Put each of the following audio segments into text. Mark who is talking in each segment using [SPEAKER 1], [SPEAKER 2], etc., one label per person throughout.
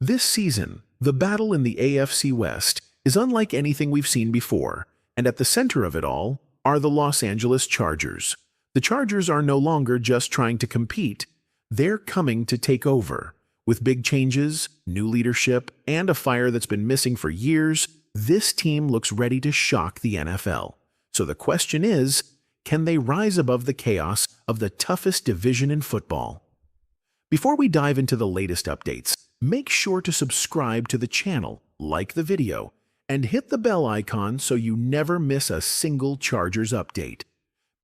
[SPEAKER 1] This season, the battle in the AFC West is unlike anything we've seen before, and at the center of it all are the Los Angeles Chargers. The Chargers are no longer just trying to compete, they're coming to take over. With big changes, new leadership, and a fire that's been missing for years, this team looks ready to shock the NFL. So the question is, can they rise above the chaos of the toughest division in football? Before we dive into the latest updates, make sure to subscribe to the channel, like the video, and hit the bell icon so you never miss a single Chargers update.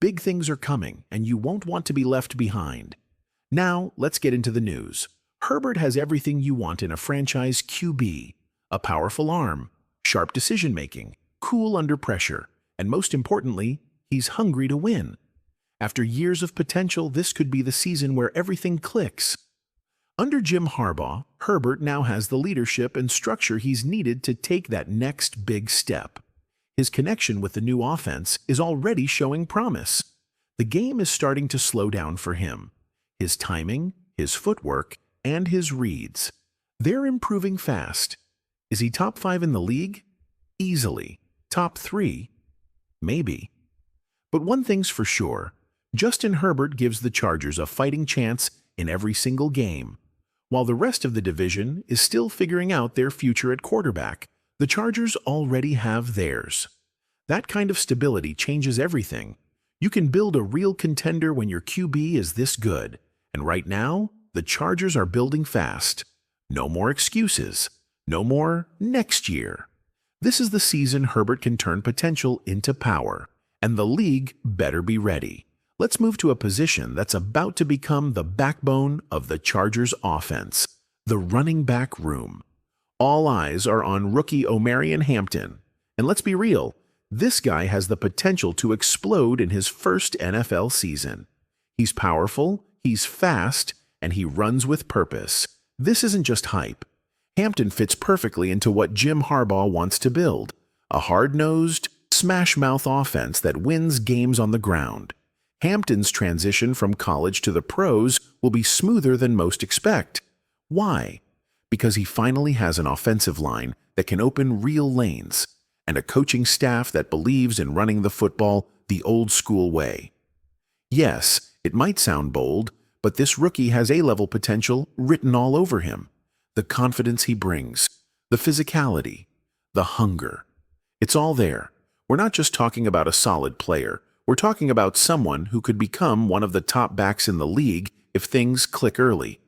[SPEAKER 1] Big things are coming, and you won't want to be left behind. Now, let's get into the news. Herbert has everything you want in a franchise QB: a powerful arm, sharp decision-making, cool under pressure, and most importantly, he's hungry to win. After years of potential, this could be the season where everything clicks. Under Jim Harbaugh, Herbert now has the leadership and structure he's needed to take that next big step. His connection with the new offense is already showing promise. The game is starting to slow down for him. His timing, his footwork, and his reads, they're improving fast. Is he top 5 in the league? Easily. Top 3? Maybe. But one thing's for sure, Justin Herbert gives the Chargers a fighting chance in every single game. While the rest of the division is still figuring out their future at quarterback, the Chargers already have theirs. That kind of stability changes everything. You can build a real contender when your QB is this good. And right now, the Chargers are building fast. No more excuses. No more next year. This is the season Herbert can turn potential into power, and the league better be ready. Let's move to a position that's about to become the backbone of the Chargers offense, the running back room. All eyes are on rookie Omaran Hampton. And let's be real, this guy has the potential to explode in his first NFL season. He's powerful, he's fast, and he runs with purpose. This isn't just hype. Hampton fits perfectly into what Jim Harbaugh wants to build, a hard-nosed, smash-mouth offense that wins games on the ground. Hampton's transition from college to the pros will be smoother than most expect. Why? Because he finally has an offensive line that can open real lanes, and a coaching staff that believes in running the football the old-school way. Yes, it might sound bold, but this rookie has A-level potential written all over him. The confidence he brings, the physicality, the hunger. It's all there. We're not just talking about a solid player. We're talking about someone who could become one of the top backs in the league if things click early.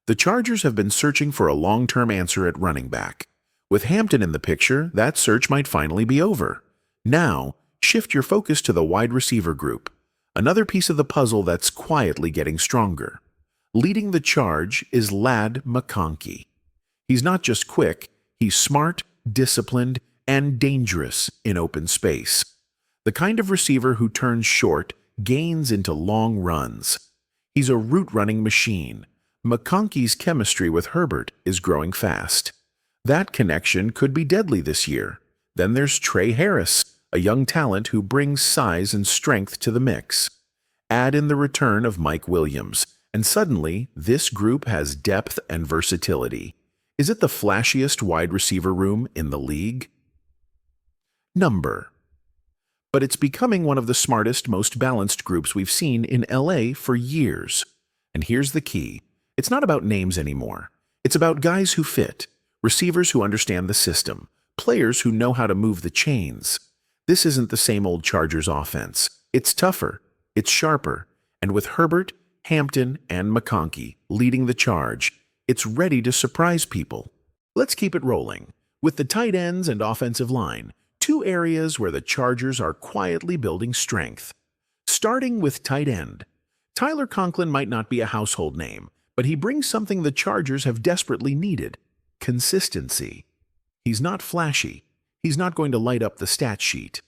[SPEAKER 1] The Chargers have been searching for a long-term answer at running back. With Hampton in the picture, that search might finally be over. Now, shift your focus to the wide receiver group, another piece of the puzzle that's quietly getting stronger. Leading the charge is Ladd McConkey. He's not just quick, he's smart, disciplined, and dangerous in open space. The kind of receiver who turns short, gains into long runs. He's a route-running machine. McConkey's chemistry with Herbert is growing fast. That connection could be deadly this year. Then there's Trey Harris, a young talent who brings size and strength to the mix. Add in the return of Mike Williams, and suddenly this group has depth and versatility. Is it the flashiest wide receiver room in the league? But it's becoming one of the smartest, most balanced groups we've seen in LA for years. And here's the key. It's not about names anymore. It's about guys who fit, receivers who understand the system, players who know how to move the chains. This isn't the same old Chargers offense. It's tougher, it's sharper, and with Herbert, Hampton, and McConkey leading the charge, it's ready to surprise people. Let's keep it rolling. With the tight ends and offensive line, two areas where the Chargers are quietly building strength. Starting with tight end. Tyler Conklin might not be a household name, but he brings something the Chargers have desperately needed: consistency. He's not flashy. He's not going to light up the stat sheet.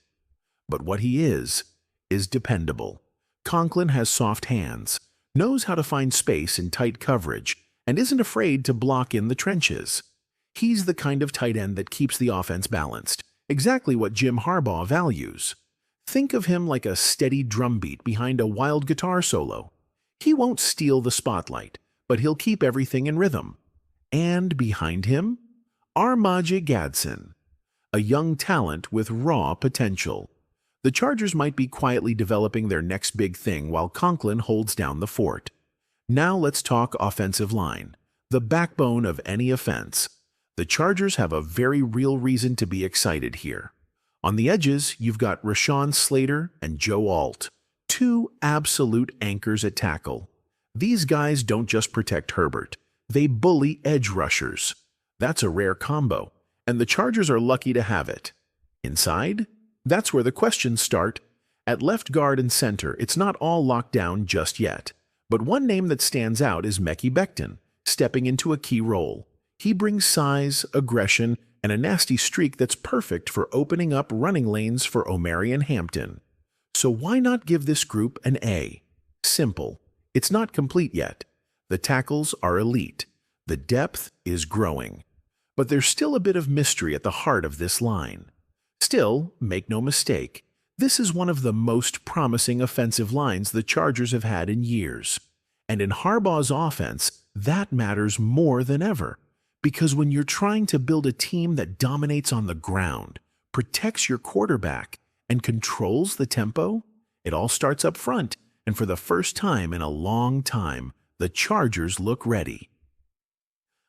[SPEAKER 1] But what he is dependable. Conklin has soft hands, knows how to find space in tight coverage, and isn't afraid to block in the trenches. He's the kind of tight end that keeps the offense balanced. Exactly what Jim Harbaugh values. Think of him like a steady drumbeat behind a wild guitar solo. He won't steal the spotlight, but he'll keep everything in rhythm. And behind him, Armaje Gadsden, a young talent with raw potential. The Chargers might be quietly developing their next big thing while Conklin holds down the fort. Now let's talk offensive line, the backbone of any offense. The Chargers have a very real reason to be excited here. On the edges, you've got Rashawn Slater and Joe Alt, two absolute anchors at tackle. These guys don't just protect Herbert, they bully edge rushers. That's a rare combo, and the Chargers are lucky to have it. Inside? That's where the questions start. At left guard and center, it's not all locked down just yet. But one name that stands out is Mekhi Becton, stepping into a key role. He brings size, aggression, and a nasty streak that's perfect for opening up running lanes for Omaran Hampton. So why not give this group an A? Simple. It's not complete yet. The tackles are elite. The depth is growing. But there's still a bit of mystery at the heart of this line. Still, make no mistake, this is one of the most promising offensive lines the Chargers have had in years. And in Harbaugh's offense, that matters more than ever. Because when you're trying to build a team that dominates on the ground, protects your quarterback, and controls the tempo, it all starts up front. And for the first time in a long time, the Chargers look ready.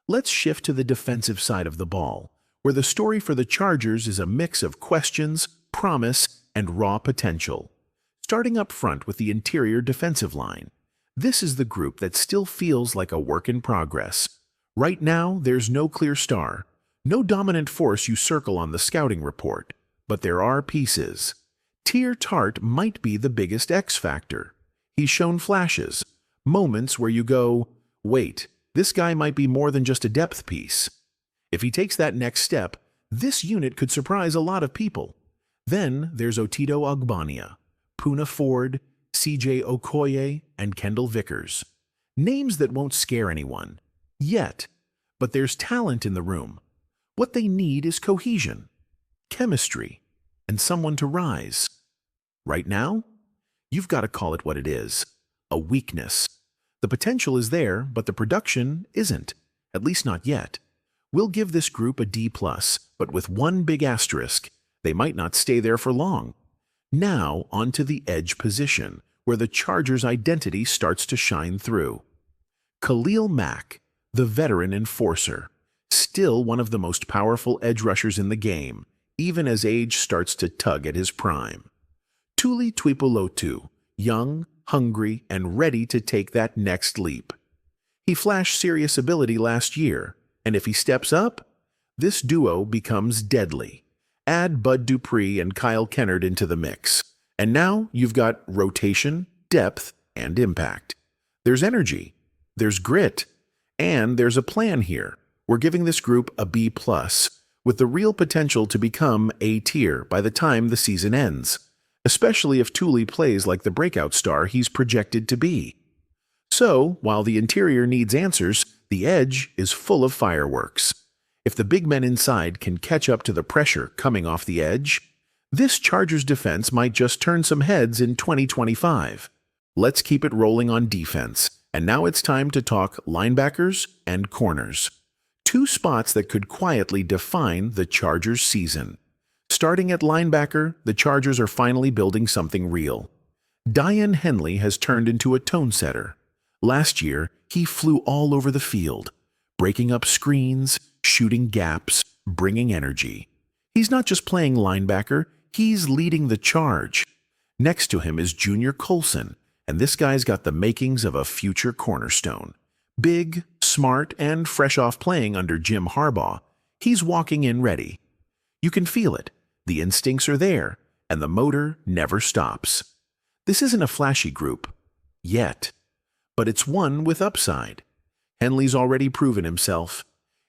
[SPEAKER 1] Let's shift to the defensive side of the ball, where the story for the Chargers is a mix of questions, promise, and raw potential. Starting up front with the interior defensive line, this is the group that still feels like a work in progress. Right now, there's no clear star, no dominant force you circle on the scouting report, but there are pieces. Tear Tart might be the biggest X factor. He's shown flashes, moments where you go, wait, this guy might be more than just a depth piece. If he takes that next step, this unit could surprise a lot of people. Then there's Otito Ogbonnia, Poona Ford, CJ Okoye, and Kendall Vickers. Names that won't scare anyone. Yet. But there's talent in the room. What they need is cohesion, chemistry, and someone to rise. Right now, you've got to call it what it is, a weakness. The potential is there, but the production isn't, at least not yet. We'll give this group a D+, but with one big asterisk. They might not stay there for long. Now, onto the edge position, where the Chargers' identity starts to shine through. Khalil Mack, the veteran enforcer, still one of the most powerful edge rushers in the game, even as age starts to tug at his prime. Tuli Tuipulotu, young, hungry, and ready to take that next leap. He flashed serious ability last year, and if he steps up, this duo becomes deadly. Add Bud Dupree and Kyle Kennard into the mix, and now you've got rotation, depth, and impact. There's energy, there's grit, and there's a plan here. We're giving this group a B+, with the real potential to become A tier by the time the season ends, especially if Tuli plays like the breakout star he's projected to be. So, while the interior needs answers, the edge is full of fireworks. If the big men inside can catch up to the pressure coming off the edge, this Chargers defense might just turn some heads in 2025. Let's keep it rolling on defense, and now it's time to talk linebackers and corners. Two spots that could quietly define the Chargers season. Starting at linebacker, the Chargers are finally building something real. Daiyan Henley has turned into a tone setter. Last year, he flew all over the field, breaking up screens, shooting gaps, bringing energy. He's not just playing linebacker, he's leading the charge. Next to him is Junior Colson, and this guy's got the makings of a future cornerstone. Big, smart, and fresh off playing under Jim Harbaugh, he's walking in ready. You can feel it. The instincts are there, and the motor never stops. This isn't a flashy group. Yet. But it's one with upside. Henley's already proven himself.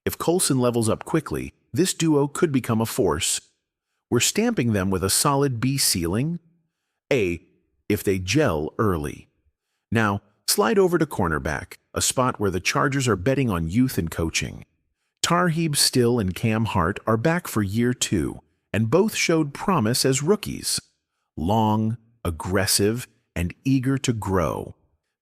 [SPEAKER 1] If Colson levels up quickly, this duo could become a force. We're stamping them with a solid B ceiling. A, if they gel early. Now, slide over to cornerback, a spot where the Chargers are betting on youth and coaching. Tarheeb Still and Cam Hart are back for year 2, and both showed promise as rookies. Long, aggressive, and eager to grow.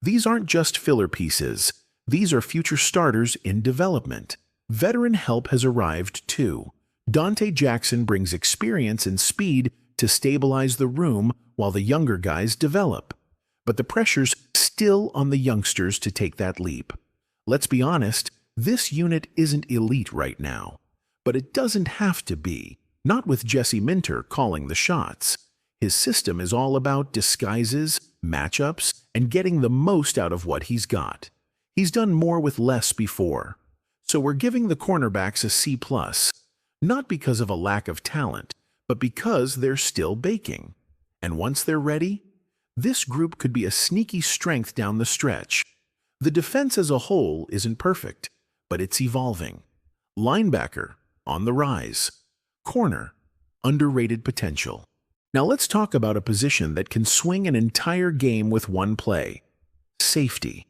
[SPEAKER 1] These aren't just filler pieces. These are future starters in development. Veteran help has arrived too. Dante Jackson brings experience and speed to stabilize the room while the younger guys develop. But the pressure's still on the youngsters to take that leap. Let's be honest, this unit isn't elite right now. But it doesn't have to be, not with Jesse Minter calling the shots. His system is all about disguises, matchups, and getting the most out of what he's got. He's done more with less before. So we're giving the cornerbacks a C+, not because of a lack of talent, but because they're still baking. And once they're ready, this group could be a sneaky strength down the stretch. The defense as a whole isn't perfect, but it's evolving. Linebacker, on the rise. Corner, underrated potential. Now let's talk about a position that can swing an entire game with one play. Safety.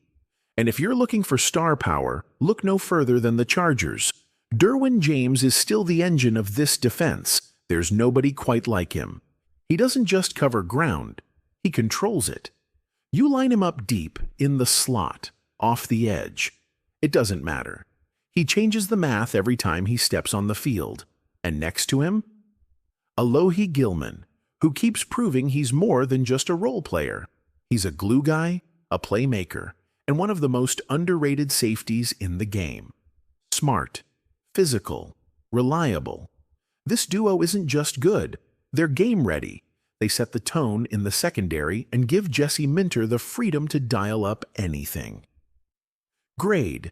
[SPEAKER 1] And if you're looking for star power, look no further than the Chargers. Derwin James is still the engine of this defense. There's nobody quite like him. He doesn't just cover ground, he controls it. You line him up deep, in the slot, off the edge. It doesn't matter. He changes the math every time he steps on the field. And next to him, Alohi Gilman, who keeps proving he's more than just a role player. He's a glue guy, a playmaker, and one of the most underrated safeties in the game. Smart, physical, reliable. This duo isn't just good, they're game-ready. They set the tone in the secondary and give Jesse Minter the freedom to dial up anything. Grade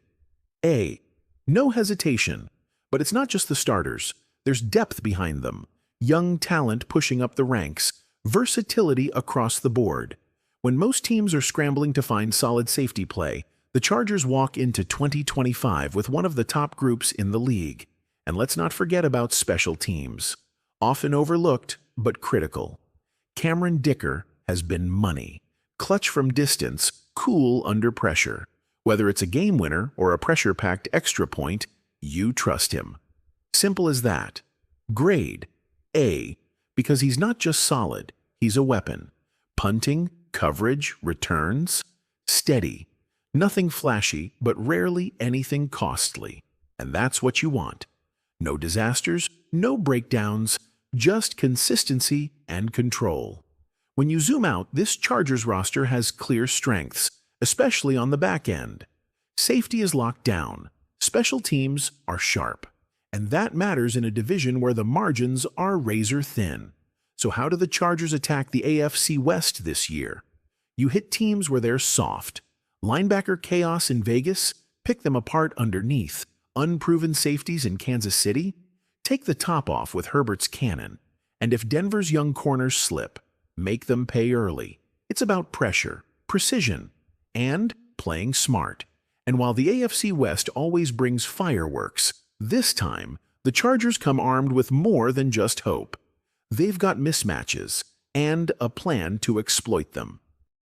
[SPEAKER 1] A. No hesitation. But it's not just the starters. There's depth behind them. Young talent pushing up the ranks. Versatility across the board. When most teams are scrambling to find solid safety play, the Chargers walk into 2025 with one of the top groups in the league. And let's not forget about special teams. Often overlooked, but critical. Cameron Dicker has been money. Clutch from distance, cool under pressure. Whether it's a game winner or a pressure-packed extra point, you trust him. Simple as that. Grade A, because he's not just solid, he's a weapon. Punting, coverage, returns, steady. Nothing flashy, but rarely anything costly. And that's what you want. No disasters, no breakdowns, just consistency and control. When you zoom out, this Chargers roster has clear strengths, especially on the back end. Safety is locked down. Special teams are sharp. And that matters in a division where the margins are razor thin. So how do the Chargers attack the AFC West this year? You hit teams where they're soft. Linebacker chaos in Vegas, pick them apart underneath. Unproven safeties in Kansas City, take the top off with Herbert's cannon. And if Denver's young corners slip, make them pay early. It's about pressure, precision, and playing smart. And while the AFC West always brings fireworks, this time, the Chargers come armed with more than just hope. They've got mismatches and a plan to exploit them.